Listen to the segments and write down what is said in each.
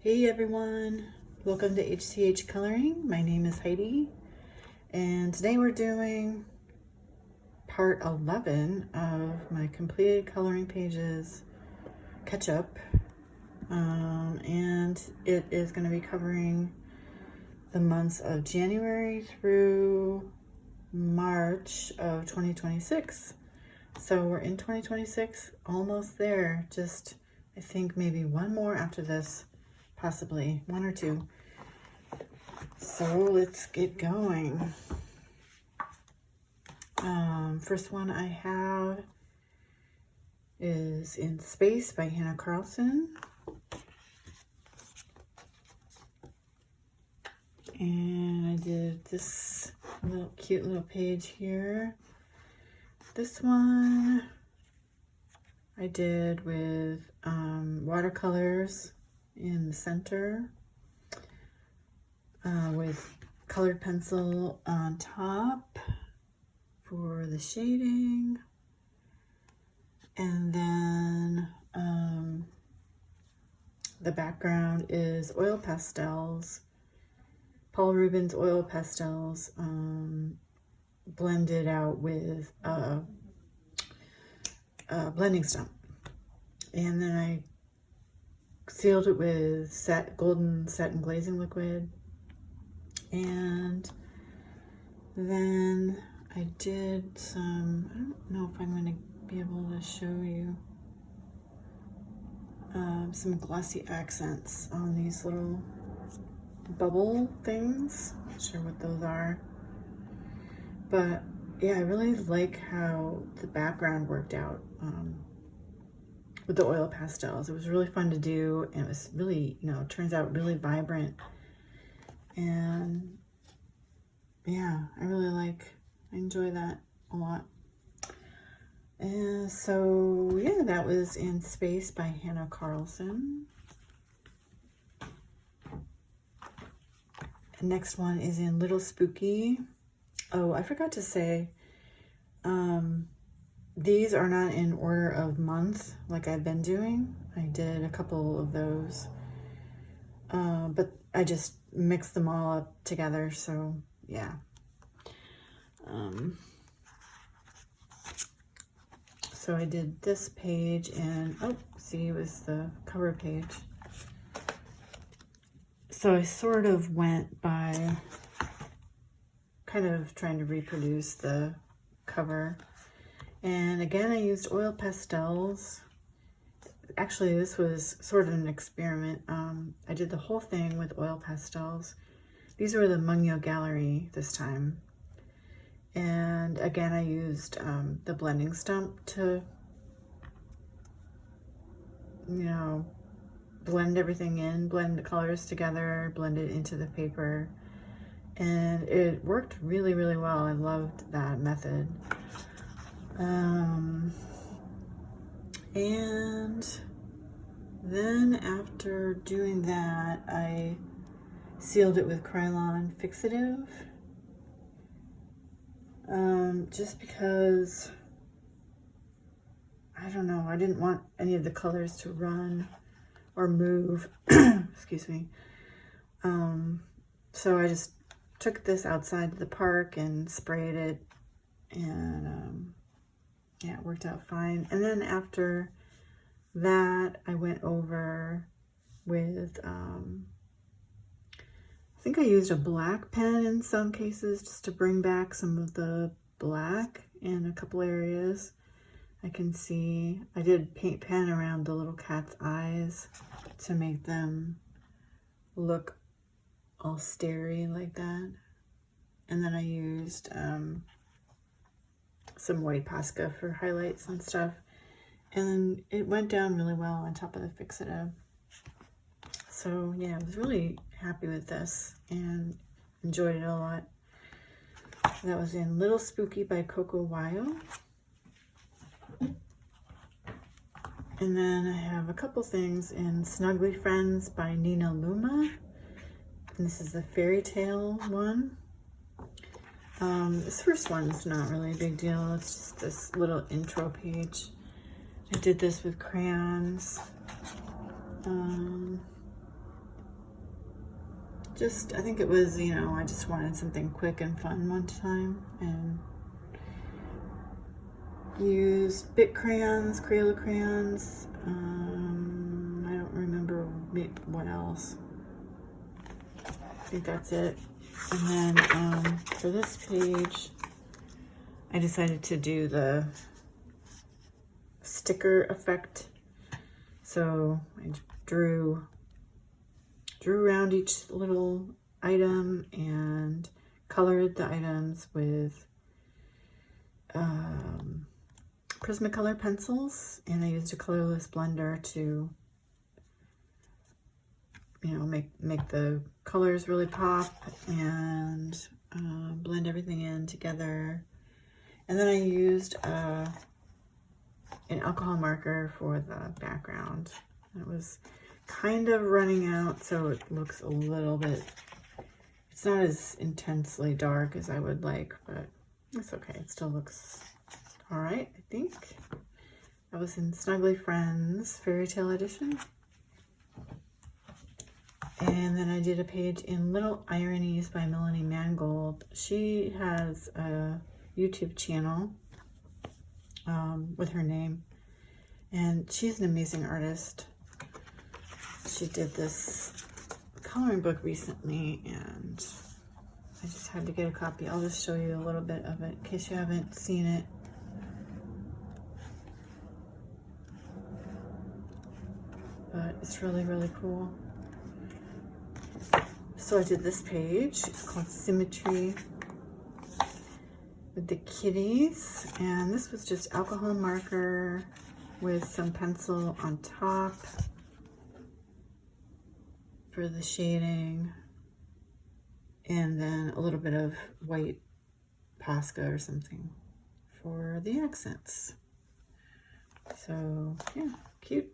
Hey everyone, welcome to HCH Coloring. My name is Heidi, and today we're doing part 11 of my completed coloring pages catch up, and it is going to be covering the months of January through March of 2026. So we're in 2026, almost there. Just I think maybe one more after this. Possibly one or two. So let's get going. First one I have is In Space by Hannah Carlson. And I did this little cute little page here. This one I did with watercolors in the center, with colored pencil on top for the shading, and then the background is oil pastels, Paul Rubens oil pastels, blended out with a blending stump, and then I sealed it with golden satin glazing liquid. And then I did some, I don't know if I'm going to be able to show you, some glossy accents on these little bubble things. Not sure what those are. But yeah, I really like how the background worked out with the oil pastels. It was really fun to do, and it was really, it turns out really vibrant. And yeah, I enjoy that a lot. And so yeah, that was In Space by Hannah Carlson. The next one is in Little Spooky. Oh, I forgot to say, these are not in order of month like I've been doing. I did a couple of those, but I just mixed them all up together, so yeah. So I did this page, and see, it was the cover page. So I sort of went by kind of trying to reproduce the cover. And again, I used oil pastels. Actually, this was sort of an experiment. I did the whole thing with oil pastels. These were the Mungyo Gallery this time. And again, I used the blending stump to, blend everything in, blend the colors together, blend it into the paper. And it worked really, really well. I loved that method. And then after doing that, I sealed it with Krylon fixative, just because, I don't know, I didn't want any of the colors to run or move. Excuse me. So I just took this outside the park and sprayed it, and yeah, it worked out fine. And then after that, I went over with, I think I used a black pen in some cases just to bring back some of the black in a couple areas. I can see, I did paint pen around the little cat's eyes to make them look all starey like that. And then I used some white Posca for highlights and stuff, and it went down really well on top of the fixative. So yeah, I was really happy with this and enjoyed it a lot. That was in Little Spooky by Coco Wayo. And then I have a couple things in Snuggly Friends by Nina Luma, and this is the fairytale one. This first one's not really a big deal. It's just this little intro page. I did this with crayons. just, I think it was, you know, I just wanted something quick and fun one time, and used Bic crayons, Crayola crayons. I don't remember what else. I think that's it. And then for this page, I decided to do the sticker effect. So I drew around each little item and colored the items with Prismacolor pencils, and I used a colorless blender to, you know, make the colors really pop and blend everything in together. And then I used an alcohol marker for the background. It was kind of running out, so it looks a little bit, it's not as intensely dark as I would like, but it's okay. It still looks all right, I think. That was in Snuggly Friends Fairytale Edition. And then I did a page in Little Ironies by Melanie Mangold. She has a YouTube channel with her name, and she's an amazing artist. She did this coloring book recently, and I just had to get a copy. I'll just show you a little bit of it in case you haven't seen it. But it's really, really cool. So I did this page. It's called Symmetry with the kitties. And this was just alcohol marker with some pencil on top for the shading. And then a little bit of white Posca or something for the accents. So yeah, cute.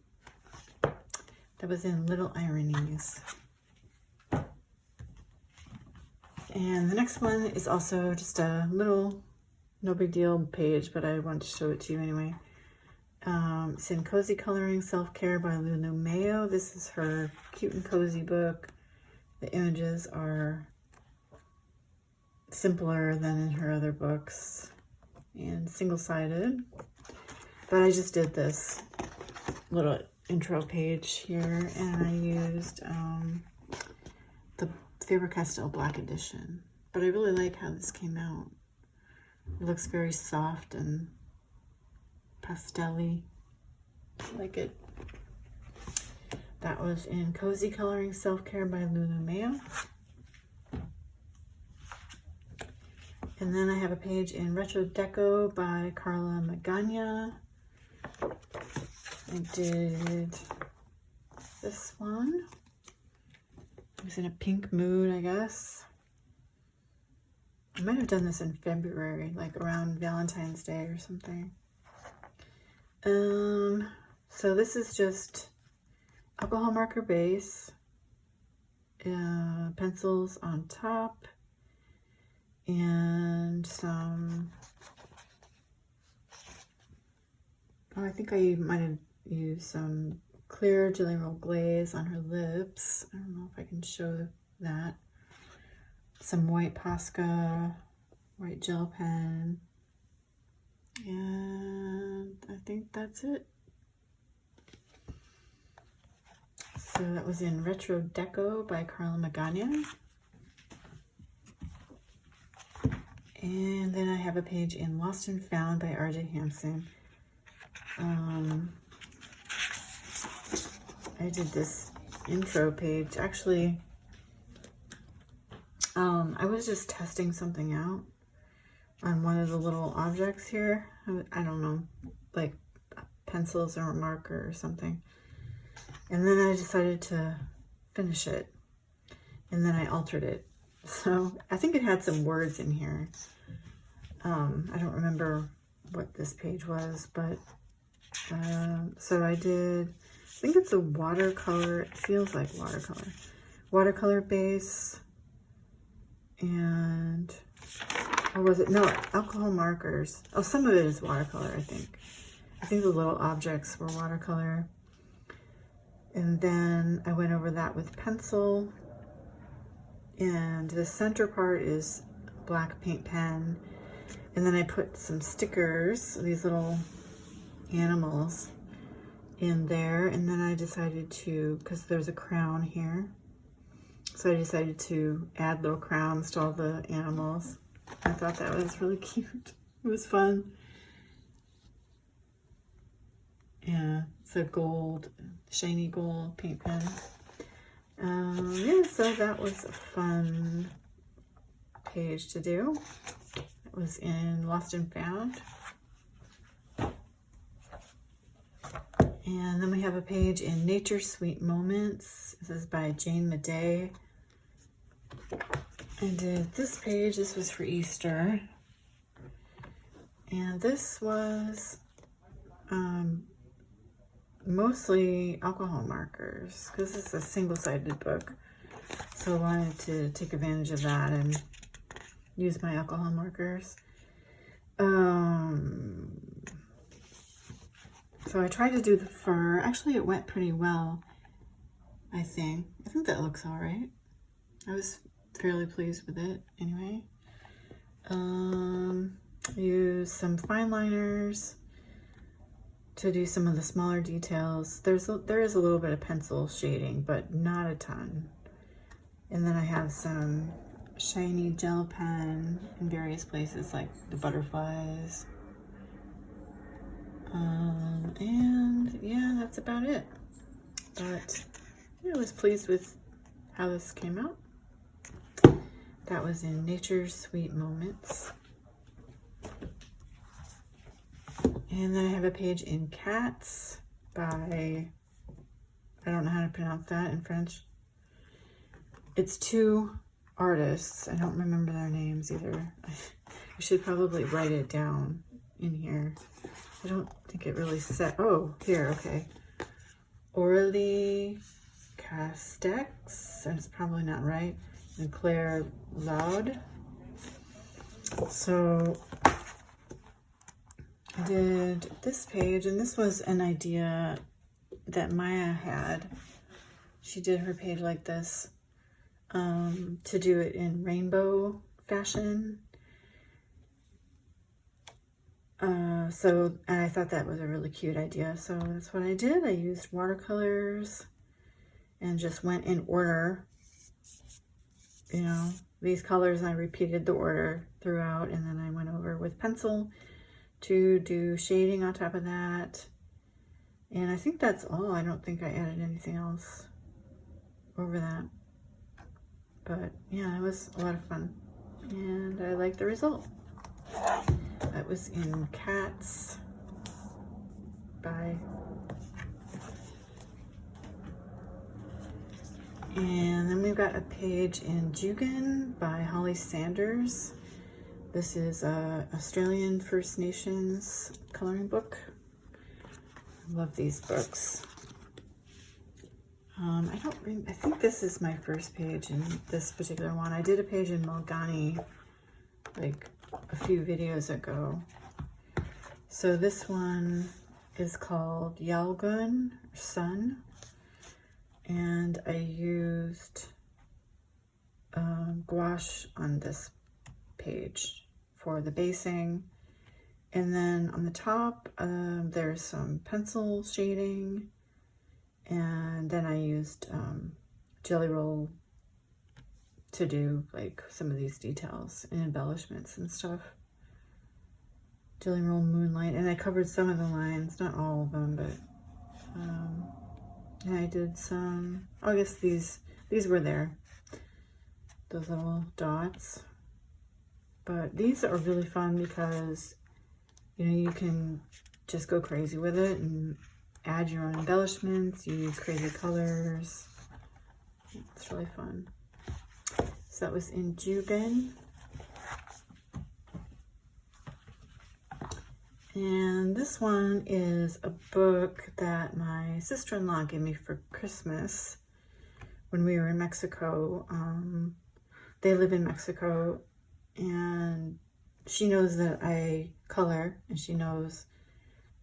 That was in Little Ironies. And the next one is also just a little, no big deal page, but I wanted to show it to you anyway. It's in Cozy Coloring Self-Care by Lulu Mayo. This is her cute and cozy book. The images are simpler than in her other books and single-sided. But I just did this little intro page here, and I used the Faber-Castell Black Edition. But I really like how this came out. It looks very soft and pastel-y. I like it. That was in Cozy Coloring Self-Care by Lulu Mayo. And then I have a page in Retro Deco by Carla Magana. I did this one. I was in a pink mood, I guess. I might have done this in February, like around Valentine's Day or something. So this is just alcohol marker base, pencils on top, and some, oh, I think I might have used some clear Jelly Roll glaze on her lips. I don't know if I can show that. Some white Posca, white gel pen, and I think that's it. So that was in Retro Deco by Carla Magana. And then I have a page in Lost and Found by R.J. Hampson. I did this intro page. Actually, I was just testing something out on one of the little objects here. I don't know, like pencils or a marker or something. And then I decided to finish it. And then I altered it. So I think it had some words in here. I don't remember what this page was, but so I did, I think it's a watercolor, it feels like watercolor base, and, or was it, no, alcohol markers. Oh, some of it is watercolor, I think. I think the little objects were watercolor. And then I went over that with pencil. And the center part is black paint pen. And then I put some stickers, these little animals in there. And then I decided to, because there's a crown here, so I decided to add little crowns to all the animals. I thought that was really cute. It was fun. Yeah, it's a gold, shiny gold paint pen. Yeah, so that was a fun page to do. It was in Lost and Found. And then we have a page in Nature Sweet Moments. This is by Jane Madej. I did this page. This was for Easter. And this was mostly alcohol markers, because it's a single-sided book. So I wanted to take advantage of that and use my alcohol markers. So I tried to do the fur. Actually, it went pretty well, I think. I think that looks all right. I was fairly pleased with it anyway. I used some fine liners to do some of the smaller details. There is a little bit of pencil shading, but not a ton. And then I have some shiny gel pen in various places, like the butterflies. And yeah, that's about it. But yeah, I was pleased with how this came out. That was in Nature's Sweet Moments. And then I have a page in Cats by, I don't know how to pronounce that in French. It's 2 artists. I don't remember their names either. I should probably write it down in here. I don't think it really said, oh, here, okay. Aurélie Castex, and it's probably not right, and Claire Loud. So I did this page, and this was an idea that Maya had. She did her page like this, to do it in rainbow fashion. So I thought that was a really cute idea. So that's what I did. I used watercolors and just went in order. You know, these colors, I repeated the order throughout, and then I went over with pencil to do shading on top of that. And I think that's all. I don't think I added anything else over that. But yeah, it was a lot of fun, and I like the result. That was in Cats by, and then we've got a page in Jugan by Holly Sanders. This is a Australian First Nations coloring book. I love these books. I think this is my first page in this particular one. I did a page in Mulgani like a few videos ago. So this one is called Yalgun, Sun, and I used gouache on this page for the basing. And then on the top, there's some pencil shading, and then I used Jelly Roll to do like some of these details and embellishments and stuff. Jelly Roll Moonlight, and I covered some of the lines, not all of them, but and I did some, I guess these were there, those little dots. But these are really fun because, you know, you can just go crazy with it and add your own embellishments, use crazy colors. It's really fun. So that was in Jugan. And this one is a book that my sister-in-law gave me for Christmas when we were in Mexico. They live in Mexico, and she knows that I color, and she knows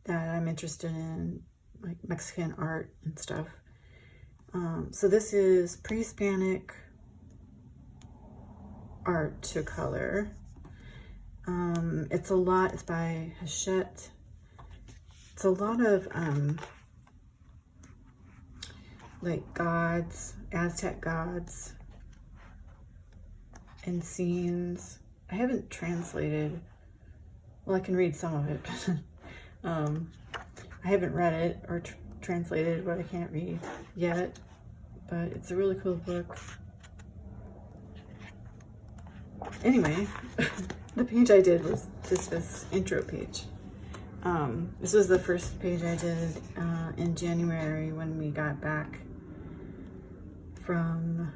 that I'm interested in like Mexican art and stuff. So this is pre-Hispanic art to color. It's by Hachette. It's a lot of like gods, Aztec gods and scenes. I haven't translated, well, I can read some of it, but I haven't read it or translated what I can't read yet, but it's a really cool book. Anyway, the page I did was just this intro page. This was the first page I did in January when we got back from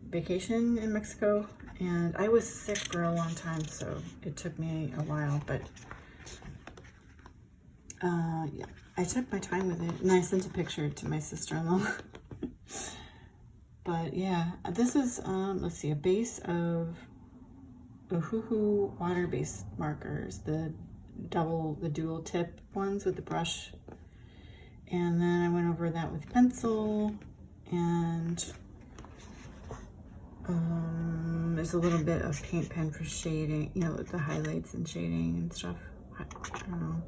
vacation in Mexico, and I was sick for a long time, so it took me a while, but yeah, I took my time with it, and I sent a picture to my sister-in-law. But yeah, this is, let's see, a base of Ohuhu water-based markers, the dual tip ones with the brush. And then I went over that with pencil, and there's a little bit of paint pen for shading, you know, with the highlights and shading and stuff. I don't know,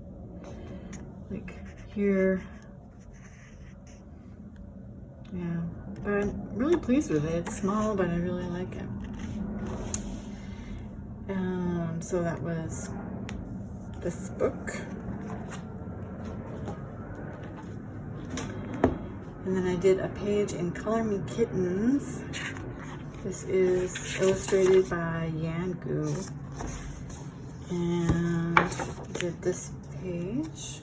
like here. Yeah, but I'm really pleased with it. It's small, but I really like it. So that was this book. And then I did a page in Color Me Kittens. This is illustrated by Yan Gu. And I did this page.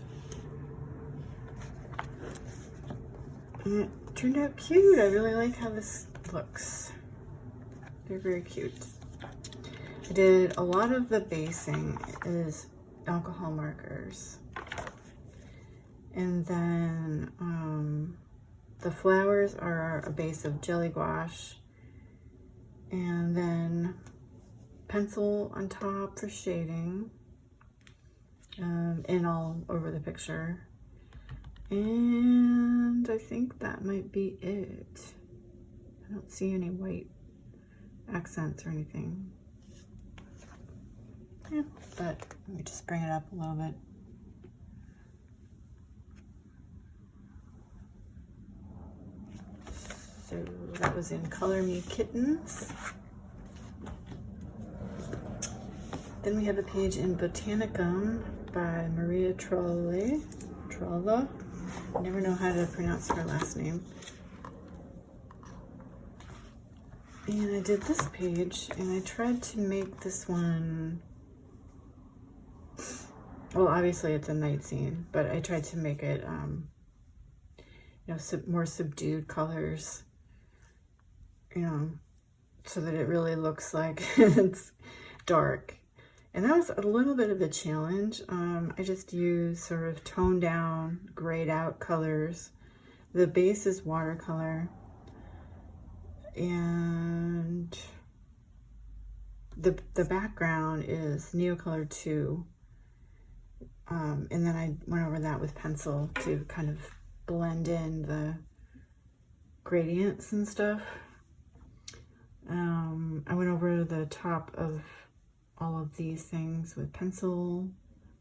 And it turned out cute. I really like how this looks. They're very cute. I did a lot of the basing is alcohol markers. And then the flowers are a base of jelly gouache. And then pencil on top for shading. And all over the picture. And I think that might be it. I don't see any white accents or anything. Yeah, but let me just bring it up a little bit. So that was in Color Me Kittens. Then we have a page in Botanicum by Maria Trolla. I never know how to pronounce her last name. And I did this page, and I tried to make this one, well, obviously it's a night scene, but I tried to make it, you know, more subdued colors, you know, so that it really looks like it's dark. And that was a little bit of a challenge. I just used sort of toned down, grayed out colors. The base is watercolor. And the background is Neocolor 2. And then I went over that with pencil to kind of blend in the gradients and stuff. I went over the top of all of these things with pencil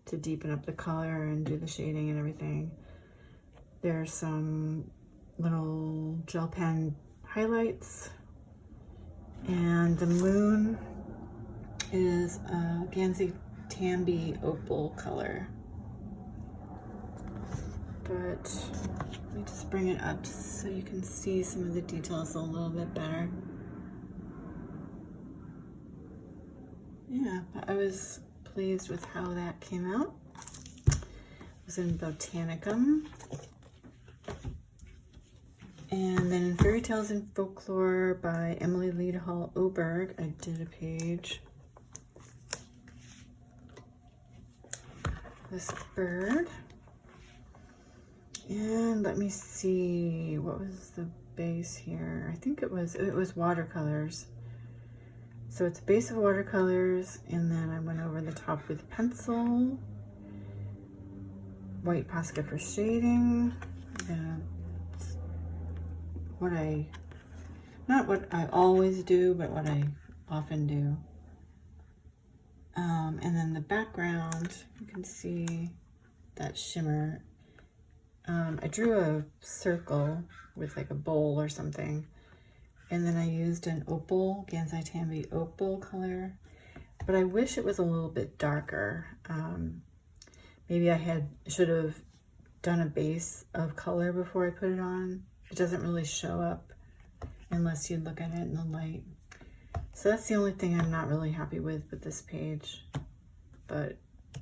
to deepen up the color and do the shading and everything. There's some little gel pen highlights, and the moon is a Gansey Tambi opal color. But let me just bring it up so you can see some of the details a little bit better. Yeah, but I was pleased with how that came out. It was in Botanicum. And then in Fairytales and Folklore by Emily Liedhall Oberg, I did a page. This bird. And let me see, what was the base here? I think it was watercolors. So it's a base of watercolors, and then I went over the top with pencil, white Posca for shading, not what I always do, but what I often do. And then the background, you can see that shimmer. I drew a circle with like a bowl or something, and then I used an opal, Gansai Tambi opal color, but I wish it was a little bit darker. Maybe I should have done a base of color before I put it on. It doesn't really show up unless you look at it in the light. So that's the only thing I'm not really happy with this page, but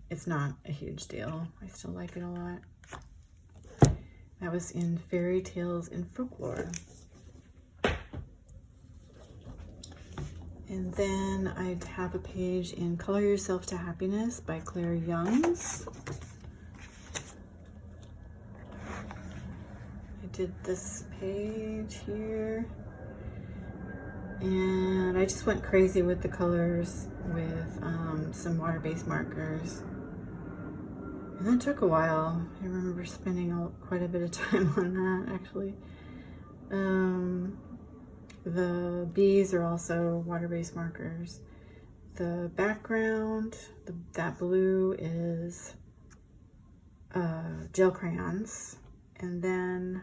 it's not a huge deal. I still like it a lot. That was in Fairytales and Folklore. And then I have a page in Color Yourself to Happiness by Claire Youngs. I did this page here. And I just went crazy with the colors with some water-based markers. And that took a while. I remember spending quite a bit of time on that, actually. The bees are also water-based markers. The background, that blue is gel crayons. And then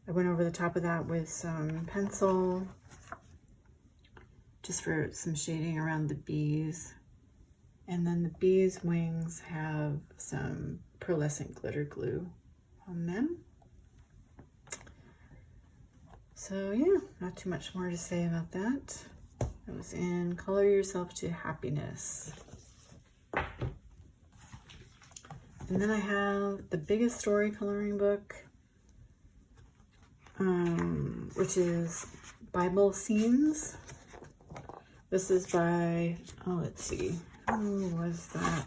I went over the top of that with some pencil, just for some shading around the bees. And then the bees' wings have some pearlescent glitter glue on them. So yeah, not too much more to say about that. It was in Color Yourself to Happiness. And then I have the biggest story coloring book, which is Bible Scenes. This is by, oh, let's see, who was that?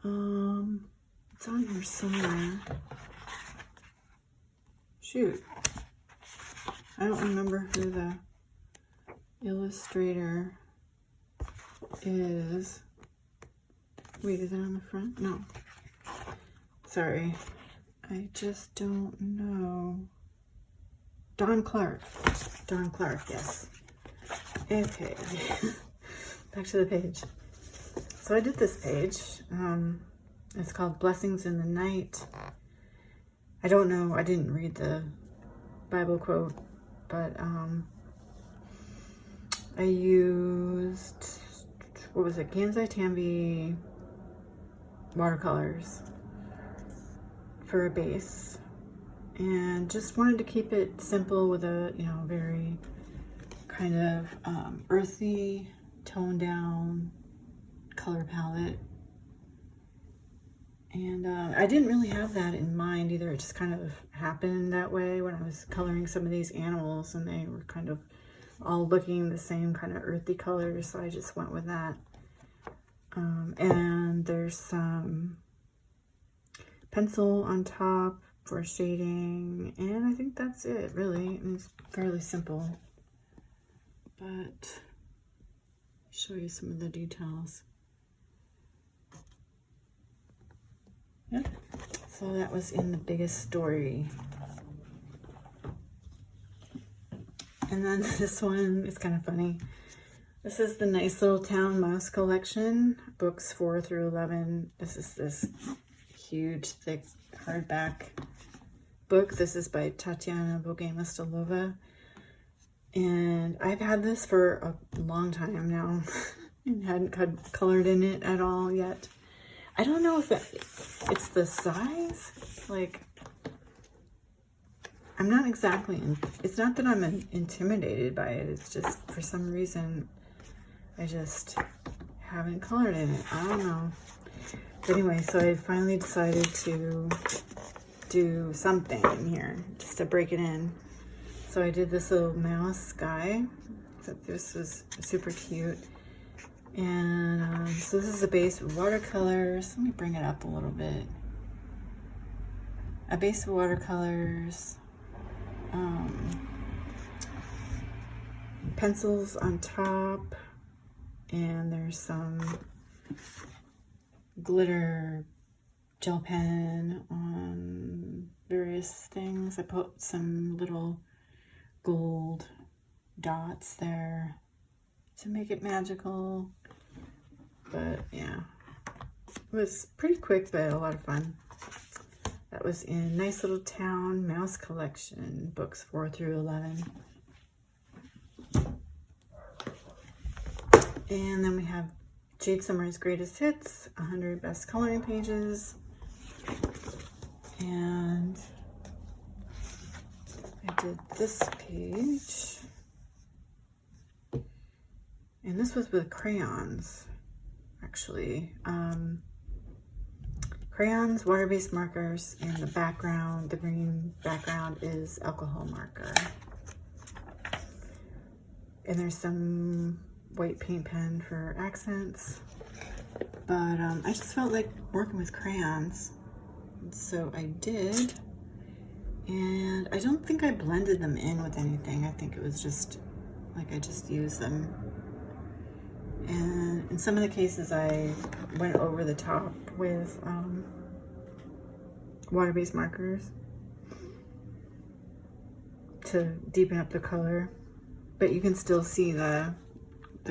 It's on here somewhere. Shoot. I don't remember who the illustrator is. Wait, is it on the front? No. Sorry. I just don't know. Don Clark. Don Clark, yes. Okay. Back to the page. So I did this page. It's called Blessings in the Night. I don't know. I didn't read the Bible quote, but I used, what was it, Gansai Tambi watercolors for a base, and just wanted to keep it simple with a, you know, very kind of earthy, toned down color palette. And I didn't really have that in mind either. It just kind of happened that way when I was coloring some of these animals, and they were kind of all looking the same kind of earthy colors, so I just went with that. And there's some pencil on top for shading, and I think that's it, really. I mean, it's fairly simple, but I'll show you some of the details. Yeah, so that was in the biggest story. And then this one is kind of funny. This is the Nice Little Town Mouse Collection, books 4 through 11. This is this huge, thick, hardback book. This is by Tatiana Bogema-Stolova. And I've had this for a long time now and hadn't colored in it at all yet. I don't know if it's the size. Like, I'm not exactly, it's not that I'm intimidated by it. It's just, for some reason, I just haven't colored in it. I don't know. But anyway, so I finally decided to do something in here, just to break it in. So I did this little mouse guy. So this was super cute. And so this is a base of watercolors. Let me bring it up a little bit. A base of watercolors. Pencils on top. And there's some glitter gel pen on various things. I put some little gold dots there to make it magical. But yeah, it was pretty quick, but a lot of fun. That was in Nice Little Town Mouse Collection, books 4 through 11. And then we have Jade Summer's Greatest Hits, 100 Best Coloring Pages. And I did this page. And this was with crayons, actually. Crayons, water-based markers, and the background, the green background is alcohol marker. And there's some white paint pen for accents. But I just felt like working with crayons. So I did. And I don't think I blended them in with anything. I think it was just like I just used them. And in some of the cases I went over the top with water-based markers to deepen up the color. But you can still see the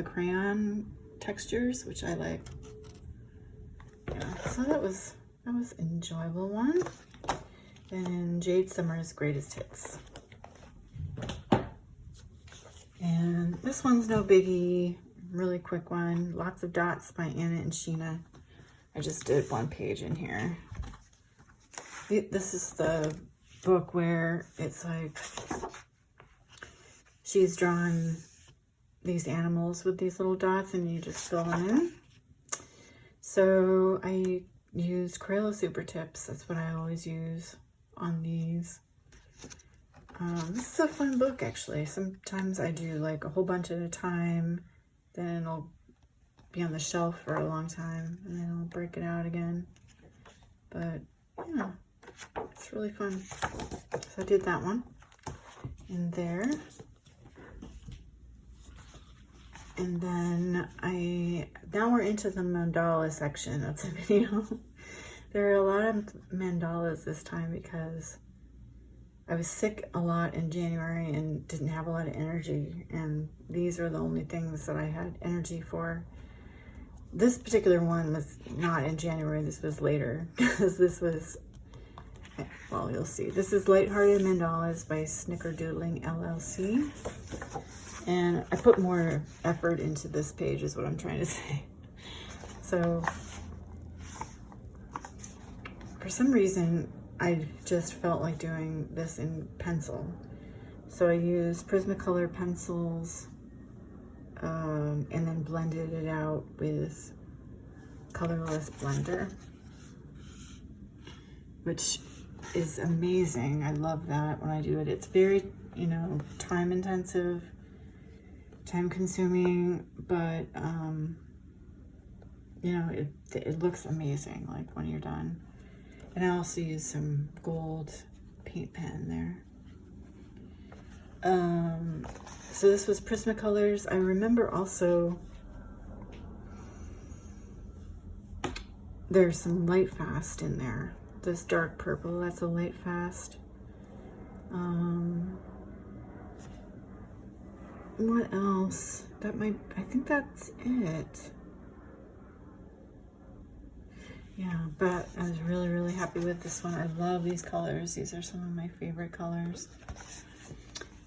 crayon textures, which I like. Yeah, so that was an enjoyable one. And Jade Summer's Greatest Hits. And this one's no biggie, really quick one. Lots of Dots by Anna and Sheena. I just did one page in here. This is the book where it's like she's drawn these animals with these little dots and you just fill them in. So I used Crayola Super Tips. That's what I always use on these. This is a fun book, actually. Sometimes I do like a whole bunch at a time, then it'll be on the shelf for a long time, and then I'll break it out again. But yeah, it's really fun. So I did that one in there. And then now we're into the mandala section of the video. There are a lot of mandalas this time because I was sick a lot in January and didn't have a lot of energy, and these are the only things that I had energy for. This particular one was not in January, this was later, because this was, well, you'll see. This is Lighthearted Mandalas by Snickerdoodling LLC. And I put more effort into this page is what I'm trying to say. So for some reason, I just felt like doing this in pencil. So I used Prismacolor pencils and then blended it out with Colorless Blender, which is amazing. I love that when I do it. It's very, you know, time intensive, time consuming, but you know, it looks amazing like when you're done. And I also use some gold paint pen there. So this was Prismacolors. I remember also there's some Light Fast in there. This dark purple, that's a Light Fast. What else? I think that's it. Yeah, but I was really, really happy with this one. I love these colors. These are some of my favorite colors.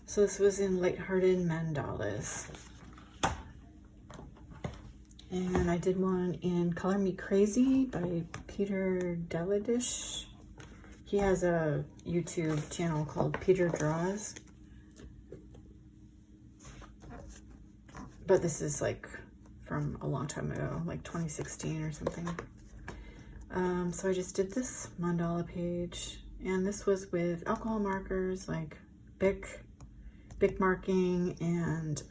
So this was in Lighthearted Mandalas. And I did one in Color Me Crazy by Peter Deladish. He has a YouTube channel called Peter Draws. But this is like from a long time ago, like 2016 or something. So I just did this mandala page, and this was with alcohol markers like Bic marking and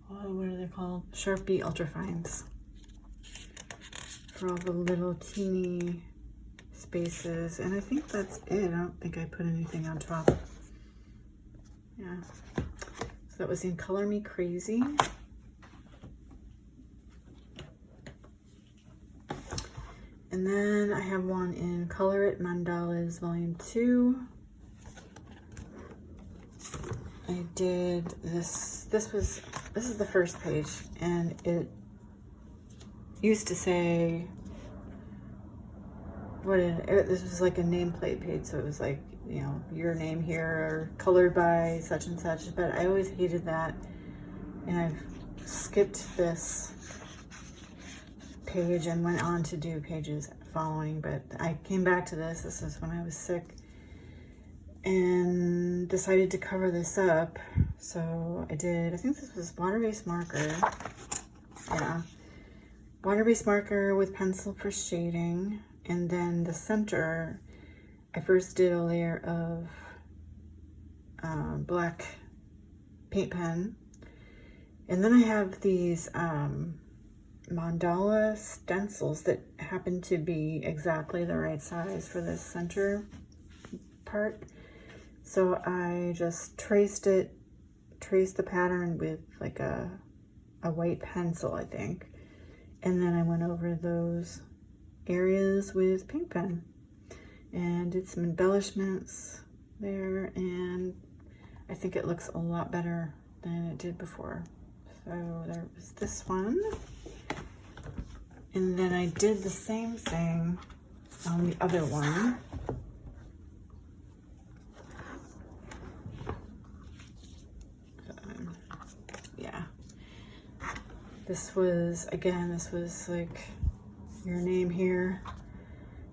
what are they called? Sharpie Ultrafines for all the little teeny spaces. And I think that's it. I don't think I put anything on top. Yeah. So that was in Color Me Crazy. And then I have one in Color It Mandalas Volume 2. I did this. This is the first page, and it used to say, this was like a nameplate page, so it was like, you know, your name here, or colored by such and such, but I always hated that, and I've skipped this page and went on to do pages following, but I came back to this. This is when I was sick, and decided to cover this up. So I did, I think this was water-based marker. Yeah. Water-based marker with pencil for shading. And then the center, I first did a layer of black paint pen. And then I have these mandala stencils that happen to be exactly the right size for this center part. So I just traced the pattern with like a white pencil, I think. And then I went over those areas with paint pen and did some embellishments there, and I think it looks a lot better than it did before. So there was this one. And then I did the same thing on the other one. Yeah. This was like your name here.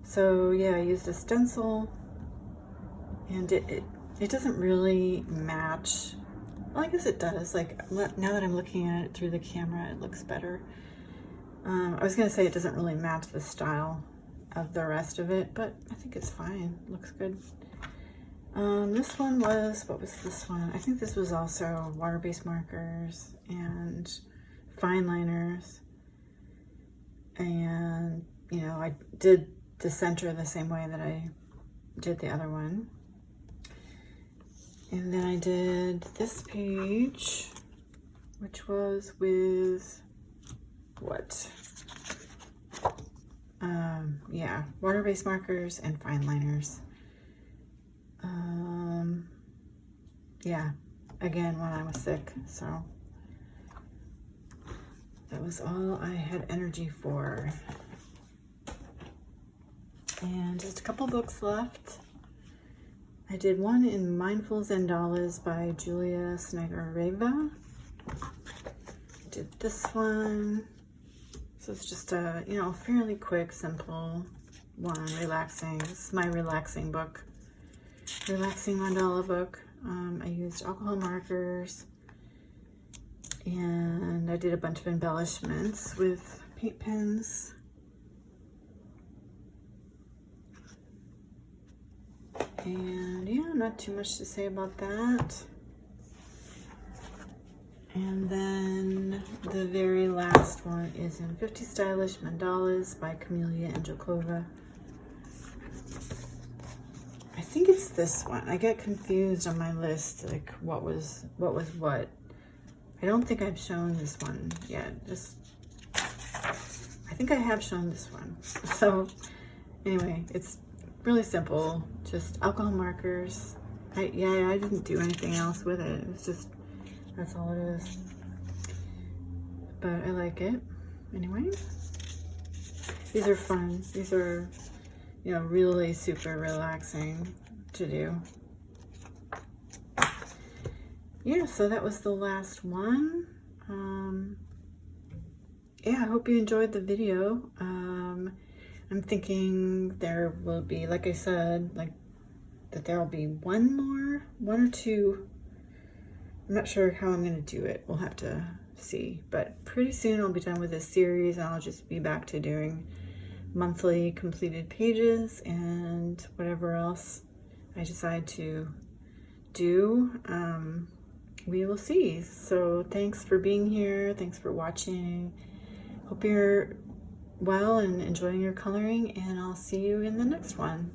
So yeah, I used a stencil, and it doesn't really match. Well, I guess it does. Like, now that I'm looking at it through the camera, it looks better. I was gonna say it doesn't really match the style of the rest of it, but I think it's fine. It looks good. This one was, what was this one? I think this was also water-based markers and fine liners. And, you know, I did the center the same way that I did the other one. And then I did this page, which was with what? Yeah, water-based markers and fine liners. Yeah, again, when I was sick, so that was all I had energy for. And just a couple books left. I did one in Mindful Mandalas by Julia Snuggly. Did this one. So it's just a, you know, fairly quick, simple one, relaxing. This is my relaxing book. Relaxing mandala book. I used alcohol markers, and I did a bunch of embellishments with paint pens. And yeah, not too much to say about that. And then the very last one is in 50 Stylish Mandalas by Camellia and Jokova. I think it's this one. I get confused on my list, like what was what. I don't think I've shown this one yet. I think I have shown this one. So anyway, it's really simple, just alcohol markers. I didn't do anything else with it. It was just, that's all it is. But I like it. Anyway, these are fun. These are, you know, really super relaxing to do. Yeah, so that was the last one. Yeah, I hope you enjoyed the video. I'm thinking there will be, like I said, that there will be one or two. I'm not sure how I'm going to do it. We'll have to see. But pretty soon I'll be done with this series, and I'll just be back to doing monthly completed pages and whatever else I decide to do. We will see. So thanks for being here. Thanks for watching. Hope you're well and enjoying your coloring, and I'll see you in the next one.